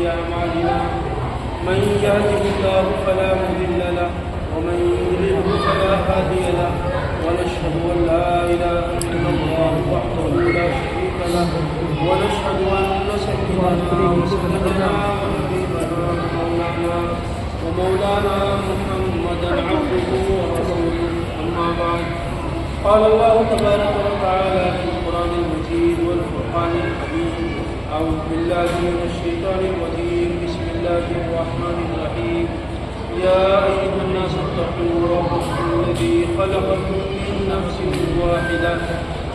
أعمالنا من يهده الله فلا مضل له ومن يضلل فلا هادي له ونشهد أن لا إله إلا الله وحده لا شريك له ونشهد أن سيدنا وسيدنا ونبينا ومولانا محمدا عبده ورسوله أما بعد قال الله تبارك وتعالى في القرآن المجيد والفرقان الحميد أعوذ بالله من الشيطان الرجيم بسم الله الرحمن الرحيم يا أيها الناس اتقوا ربكم الذي خلقكم من نفس واحدة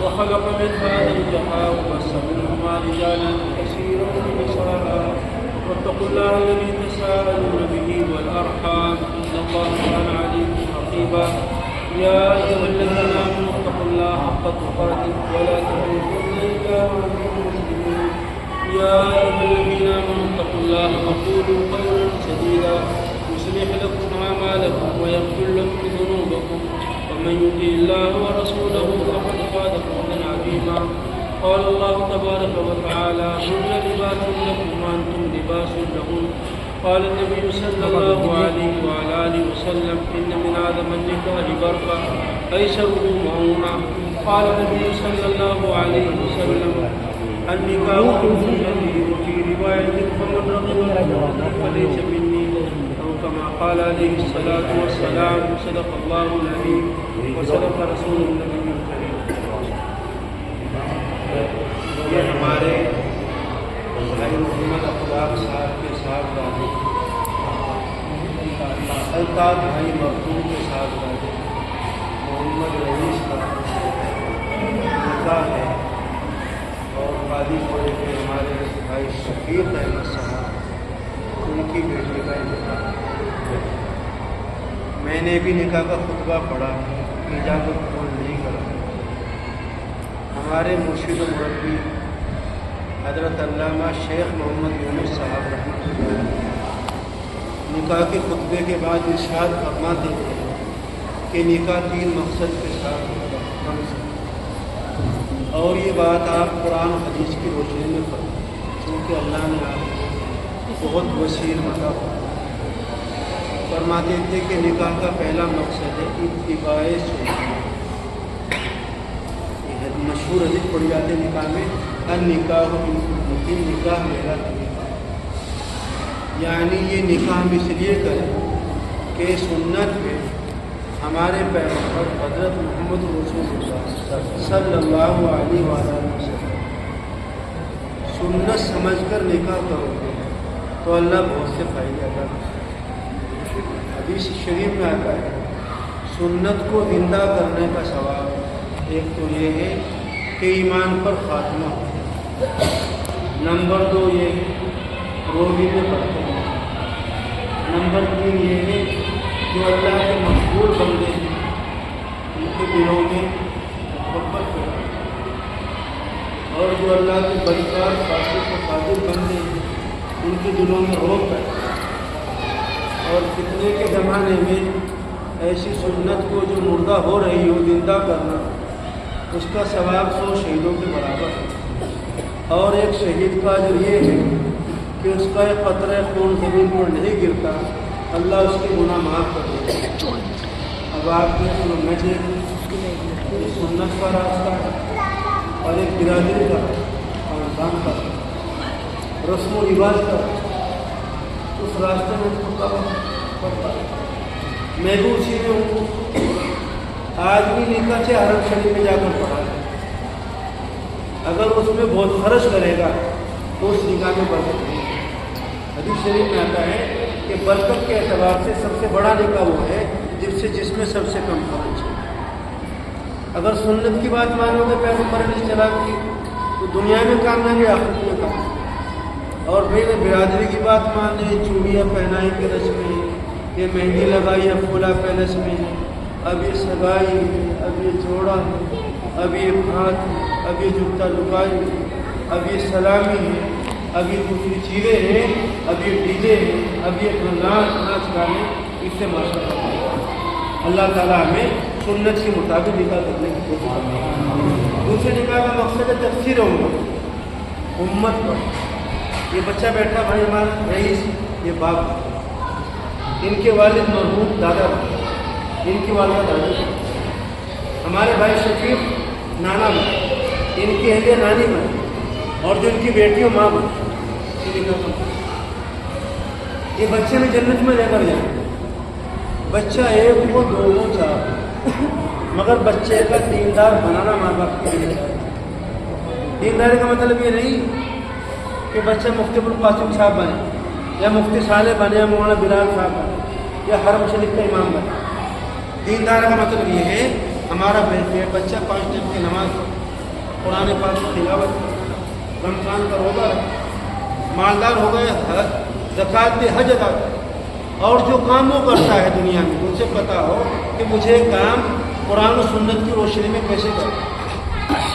وخلق منها زوجها وبث منهما رجالا كثيرا ونساء واتقوا الله الذي تساءلون به والأرحام إن الله كان عليكم رقيبا يا أيها الذين آمنوا اتقوا الله حق تقاته ولا تموتن إلا وأنتم مسلمون يا أيها الذين آمنوا اتقوا الله وقولوا قولا سديدا يصلح لكم أعمالكم ويغفر لكم ذنوبكم ومن يطع الله ورسوله فقد فاز فوزا عظيما قال الله تبارك وتعالى هن لباس لكم وأنتم لباس لهم قال النبي صلى الله عليه وعلى آله وسلم إن من أعظم النكاح بركة أيسره مؤونة قال النبي صلى الله عليه وسلم النكاح سنتي وفي رواية فمن رغب فليس مني أو كما قال عليه الصلاة والسلام صدق الله العظيم وصدق رسول النبي الكريم. یہ ہمارے بھائی محمد اخلاق صاحب کے ساتھ والے الطاف بھائی مختوم کے ساتھ والے محمد رئیس کا نکاح ہے اور قاضی پورے کے ہمارے بھائی شفیق احمد صاحب ان کی بیٹی کا نکاح ہے. میں نے بھی نکاح کا خطبہ پڑھا اجازت قبول نہیں کرا. ہمارے مرشد و مربی حضرت علامہ شیخ محمد یونس صاحب رحمۃ اللہ علیہ نکاح کے خطبے کے بعد ارشاد فرماتے ہیں کہ نکاح 3 مقصد کے ساتھ بن سکتے اور یہ بات آپ قرآن و حدیث کی روشنی میں فرمائیں کیونکہ اللہ نے آپ کو بہت وسیع متا فرماتے تھے کہ نکاح کا پہلا مقصد ہے اتباع سنت. مشہور حدیث پڑھی جاتے نکاح میں النکاح نکاح میرا طریقہ، یعنی یہ نکاح ہم اس لیے کریں کہ سنت میں ہمارے پیغمبر حضرت محمد رسول اللہ صلی اللہ علیہ وسلم سنت سمجھ کر نکاح کرو گے تو اللہ بہت سے فائدے ادا کرے. حدیث شریف میں آتا ہے سنت کو زندہ کرنے کا ثواب ایک تو یہ ہے کہ ایمان پر خاتمہ ہو، نمبر 2 یہ ہے روزے میں پڑھتے ہیں، نمبر 3 یہ ہے جو اللہ کے مقبول بندے ہیں ان کے دلوں میں محبت پیدا ہے، اور جو اللہ کے بدکار فاسق و فاضل بندے ہیں ان کے دلوں میں روب پیدا ہے. اور فتنے کے زمانے میں ایسی سنت کو جو مردہ ہو رہی ہو زندہ کرنا اس کا ثواب 100 شہیدوں کے برابر ہے. اور ایک شہید کا جو یہ ہے کہ اس کا ایک قطرہ خون زمین پر نہیں گرتا اللہ اس کے گناہ معاف کر دیتا ہے. اب آپ نے سمجھے سنت کا راستہ اور ایک برادری کا خاندان کا رسم و رواج کا اس راستے میں پڑتا میں بھی اسی میں ہوں. آدمی نکاح سے حرم شریف میں جا کر پڑھا ہے، اگر اس میں بہت خرچ کرے گا تو اس نکاح میں برکت نہیں. حدیث شریف میں آتا ہے کہ برکت کے اعتبار سے سب سے بڑا نکاح وہ ہے جس میں سب سے کم خرچ ہے. اگر سنت کی بات مانو گے پیغمبر علیہ السلام کی تو دنیا میں کامیابی آخرت میں کامیابی. اور پھر برادری کی بات مان لیں چوڑیاں پہنائی کے رسمیں، یہ مہندی لگائی ہے پھولا پیلس میں، اب یہ سگائی، اب یہ جوڑا، اب یہ ہاتھ، اب یہ جوتا لکائی، اب یہ سلامی ہے، اب یہ دوسری چیزیں ہیں، اب یہ ڈی جے ہیں، اب یہ ناچ گانے، اس سے ماشاء اللہ تعالیٰ ہمیں سنت کے مطابق نکاح کرنے کی کوشش کرنا ہے. دوسرے نکاح کا مقصد ہے تفسیر امت پر. یہ بچہ بیٹھا بھائی ہمارا رئیس، یہ باپ، ان کے والد مرحوم دادا، ان کی والدہ دادی، ہمارے بھائی شفیق نانا بھائی، ان کی اہلیہ نانی بھائی، اور جو ان کی بیٹیوں ماں بھائی، یہ بچے میں جنت میں لے کر جائیں۔ بچہ ایک ہو، دو ہو، چار، مگر بچے کا دیندار بنانا ماں باپ کی ذمہ داری۔ دینداری کا مطلب یہ نہیں کہ بچہ مفتی ابوالقاسم صاحب بنے، یا مفتی صالح بنے، یا مولانا بلال صاحب بنے، یا حرم شریف کا امام بنے۔ دیندار کا مطلب یہ ہے ہمارا بچہ 5 ٹائم کی نماز، قرآن پاک کی تلاوت، رمضان کا روزہ رکھے، مالدار ہو گئے، زکوٰۃ دے، حج ادا کرے، اور جو کام وہ کرتا ہے دنیا میں مجھ سے پتا ہو کہ مجھے کام قرآن و سنت کی روشنی میں کیسے کریں،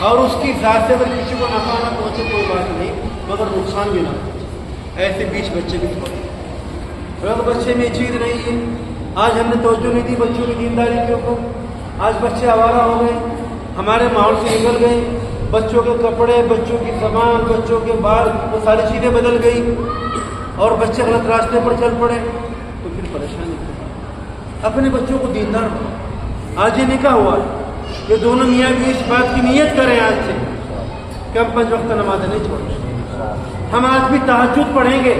اور اس کی ذات سے اگر کسی کو نفع نہ پہنچے کوئی بات نہیں، مگر نقصان بھی نہ پہنچے، ایسے 20 بچے بھی چھوڑے۔ اگر بچے میں چیز نہیں ہے، آج ہم نے توجہ نہیں دی بچوں کی دینداری کے اوپر، آج بچے آوارہ ہو گئے، ہمارے ماحول سے نکل گئے، بچوں کے کپڑے، بچوں کی زبان، بچوں کے بال، وہ ساری چیزیں بدل گئی، اور بچے غلط راستے پر چل پڑے، تو پھر پریشانی ہوگی۔ اپنے بچوں کو دیندار بناؤ۔ آج یہ نکاح ہوا ہے، یہ دونوں میاں بھی اس بات کی نیت کریں آج سے کہ ہم 5 وقت نمازیں نہیں چھوڑیں، ہم آج بھی تہجد پڑھیں گے،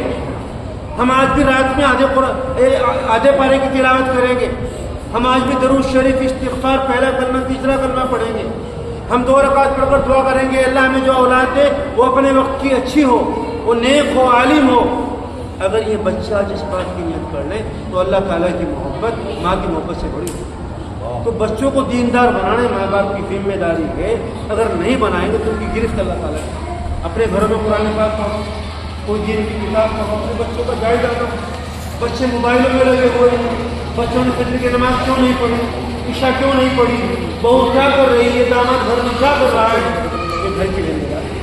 ہم آج بھی رات میں آدھے پارے کی تلاوت کریں گے، ہم آج بھی درود شریف، استغفار، پہلا کلمہ تیسرا کلمہ پڑھیں گے، ہم 2 رکعت پڑھ کر دعا کریں گے اللہ ہمیں جو اولاد دے وہ اپنے وقت کی اچھی ہو، وہ نیک ہو، عالم ہو۔ اگر یہ بچہ جس بات کی نیت کر لے تو اللہ تعالیٰ کی محبت ماں کی محبت سے بڑی ہو۔ تو بچوں کو دیندار بنانے ماں باپ کی ذمہ داری ہے، اگر نہیں بنائیں گے تو ان کی گرفت اللہ تعالیٰ ہے۔ اپنے گھروں میں قرآن پاک پڑھو، کوئی دین کی کتاب پڑھو، اپنے بچوں کا گائیڈ ڈالو۔ بچے موبائلوں میں لگے ہوئے ہیں، بچوں نے فجر کی نماز کیوں نہیں پڑھی، عشاء کیوں نہیں پڑھی، بہو کیا کر رہی ہے، داماد گھر میں کیا کر رہا ہے، یہ گھر کی ذمہ داری۔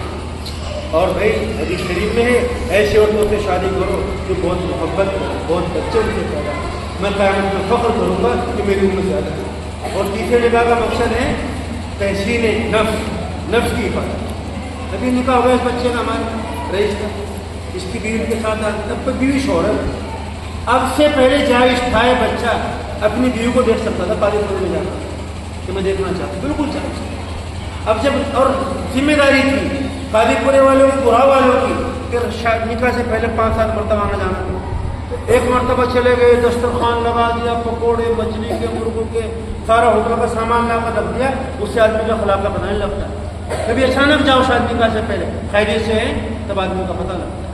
اور بھائی حدیث شریف میں ہے ایسے عورتوں سے شادی کرو جو بہت محبت، بہت بچوں سے پیدا ہے، میں قیامت میں فخر کروں گا کہ میری عمر زیادہ ہے۔ اور تیسرے نکاح کا مقصد ہے تحسین نفس کی حفاظت۔ ابھی نکاح ہوا اس بچے کا، ہمارے رئیس کا، اس کی بیوی کے ساتھ اب تو بیوی شوہر ہے۔ اب سے پہلے جائز تھا بچہ اپنی بیوی کو دیکھ سکتا تھا، قاضی خانے میں جا کر کہ میں دیکھنا چاہتا ہوں، بالکل جائز۔ اب جب اور ذمہ داری تھی قاضی پورے والوں کی، برا والوں کی، پھر شاید نکاح سے پہلے 5-7 مرتبہ آنا جانا تھا۔ ایک مرتبہ چلے گئے، دسترخوان لگا دیا، پکوڑے، مچھلی کے، مرغوں کے، سارا ہوٹل کا سامان لا کر رکھ دیا، اس سے آدمی کا خلاقہ پتہ نہیں لگتا۔ کبھی اچانک جاؤ شاید نکاح سے پہلے خیریت سے ہے تب آدمی کا پتہ لگتا ہے۔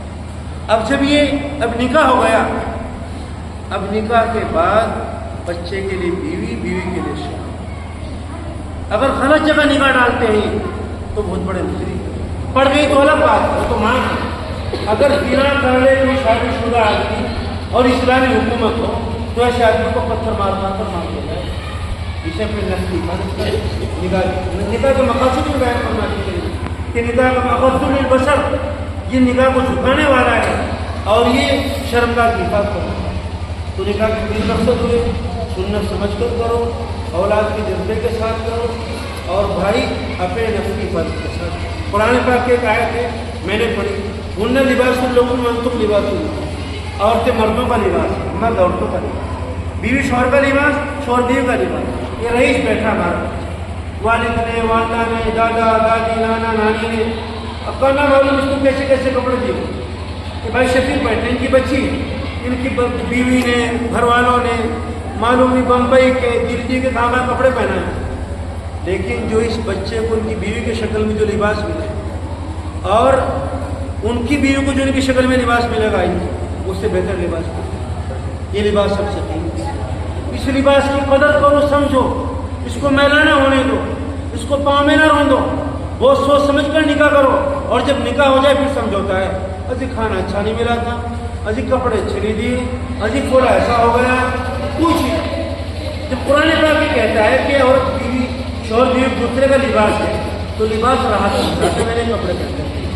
اب جب یہ نکاح ہو گیا، اب نکاح کے بعد بچے کے لیے بیوی، بیوی کے لیے شوہر، اگر غلط جگہ نکاح ڈالتے ہیں تو بہت بڑے مجرم پڑ گئی تو الگ بات ہے، تو مان اگر زنا کر لے کوئی شادی شدہ آدمی اور اسلامی حکومت ہو تو ایسے آدمی کو پتھر مار مار کر مار دیا جائے۔ اسے اپنے نفس کی حفاظت کرے۔ نکاح کے مقاصد میں بیان کرنا چاہیے کہ نکاح کا مقصد البشر، یہ نکاح کو جھکانے والا ہے اور یہ شرمگاہ کی حفاظت کرنا ہے۔ تو نکاح کے 3 مقصد ہوئے، سنت سمجھ کر کرو، اولاد کے جذبے کے ساتھ کرو، اور بھائی اپنے نفس کی حفاظت کے ساتھ۔ قرآن پاک کی ایک آیت ہے میں نے پڑھی، ہن لباس لکم وانتم لباس لہن، عورتیں مردوں کا لباس، مرد عورتوں کا لباس، بیوی شوہر کا لباس، شوہر بیوی کا لباس۔ یہ رئیس بیٹھا ہمارا، والد نے، والدہ نے، دادا دادی، نانا نانی نے، اب کہنا معلوم اس کو کیسے کیسے کپڑے دیے کہ بھائی شفیق بیٹھے، ان کی بچی، ان کی بیوی نے، گھر والوں نے معلوم نہیں بمبئی کے، دلی کے کہاں کپڑے پہنا ہے، لیکن جو اس بچے کو ان کی بیوی کی شکل میں جو لباس ملے اور ان کی بیوی کو جو ان کی شکل میں لباس ملے گا اس سے بہتر لباس ملے گا۔ یہ لباس سب سے قیمتی ہے، اس لباس کی قدر کرو، سمجھو، اس کو میلا نہ ہونے دو، اس کو پاؤں میں نہ روندو، بہت سوچ سمجھ کر نکاح کرو، اور جب نکاح ہو جائے پھر سمجھوتا ہے اجی کھانا اچھا نہیں ملا تھا، اجی کپڑے اچھے نہیں دیے، اجی پورا ایسا ہو گیا، کچھ جب قرآن پاک یہ کہتا ہے کہ عورت بیوی شوہر بیوی دوسرے کا لباس ہے تو لباس راحت پہنچاتے میں نے کپڑے پہنتے ہیں،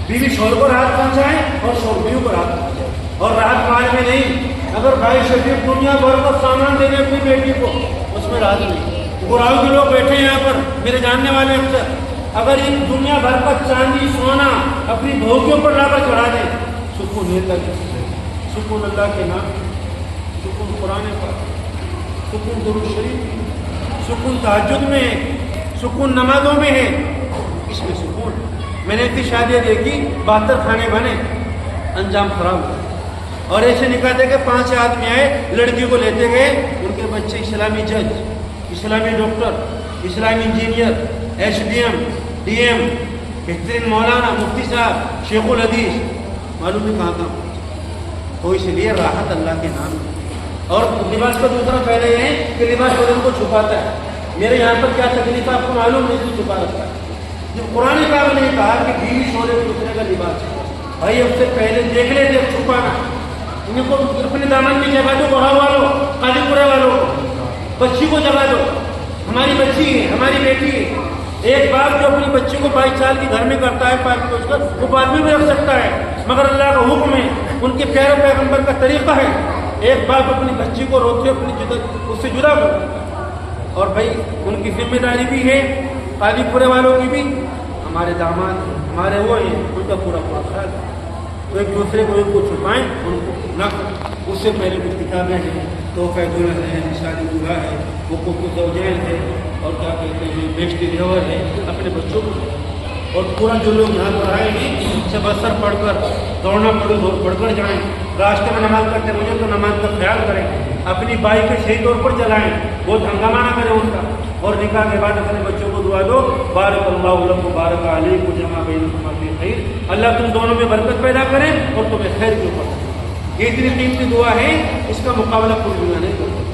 بیوی شوہر کو راحت پہنچائے اور شوہر بیوی کو راحت پہنچائے، اور راحت مال میں نہیں، اگر بھائی شفیق دنیا بھر کا سامان دے دے اپنی بیٹی کو اس میں راحت نہیں۔ قرآن کے لوگ بیٹھے ہیں یہاں پر، میرے جاننے والے اکثر اگر ایک دنیا بھر کا چاندی سونا اپنی بہو کے اوپر لا کر چڑھا دیں، سکون نہیں لگے، سکون اللہ کے نام، سکون قرآن پاک، سکون درود شریف، سکون تہجد میں ہے، سکون نمازوں میں ہے، اس میں سکون۔ میں نے اتنی شادیاں دیکھی 72 کھانے بنے، انجام خراب ہوا۔ اور ایسے نکاح دے کے 5 آدمی آئے، لڑکی کو لیتے گئے، ان کے بچے اسلامی جج، اسلامی ڈاکٹر، اسلامی engineer, H D M, D M, بہترین مولانا، مفتی صاحب، شیخ الحدیث، معلوم نہیں کہاں کہاں۔ تو اس لیے راحت اللہ کے نام ہے۔ اور لباس کا دوسرا پہلے یہ ہے کہ لباس بدن کو چھپاتا ہے۔ میرے یہاں پر کیا تکلیف ہے آپ کو معلوم نہیں، اس کو چھپا رکھتا ہے۔ جب قرآن پاک نے کہا کہ بیوی شولے کو دوسرے کا لباس ہے، بھائی اب سے پہلے دیکھ لیتے اب چھپانا، ان کو اپنے دامن میں جگہ دو، بڑھا والوں، قاضی پورے والوں، بچی کو جگہ دو، ہماری بچی ہے، ہماری بیٹی ہے۔ ایک باپ جو اپنی بچی کو 22 سال کی گھر میں کرتا ہے پاک پوچھ کر، وہ بعد میں بھی رکھ سکتا ہے، مگر اللہ کا حکم ہے، ان کے پیارے پیغمبر کا طریقہ ہے، ایک باپ اپنی بچی کو روتے اپنی اس سے جدا کر۔ اور بھائی ان کی ذمہ داری بھی ہے، قاضی پورے والوں کی بھی، ہمارے داماد ہمارے وہ ہیں، ان کا پورا خیال ہے۔ تو ایک دوسرے کو ایک کو چھپائیں، ان کو نہ کریں۔ اس سے پہلے کچھ کتابیں ہیں، تحفہ دولت ہے، نشانی دولہا ہے، حقوق زوجین ہے، اور کیا کہتے ہیں بیشتی ریور ہے، اپنے بچوں کو۔ اور پورا جو لوگ یہاں پر آئے ہیں سب اثر پڑھ کر دوڑنا پڑھ کر جائیں، راستے میں نماز کرتے مجھے تو نماز کا خیال کریں، اپنی بائک کے صحیح طور پر چلائیں، بہت ہنگامہ نہ کریں ان کا۔ اور نکاح کے بعد اپنے بچوں کو دعا دو، بارک اللہ لکم بارک علیکم جمع بینکما فی خیر، اللہ تم دونوں میں برکت پیدا کریں اور تمہیں خیر کے اوپر۔ یہ اتنی قیمتی دعا ہے، اس کا مقابلہ کوئی دنیا نہیں کرتا۔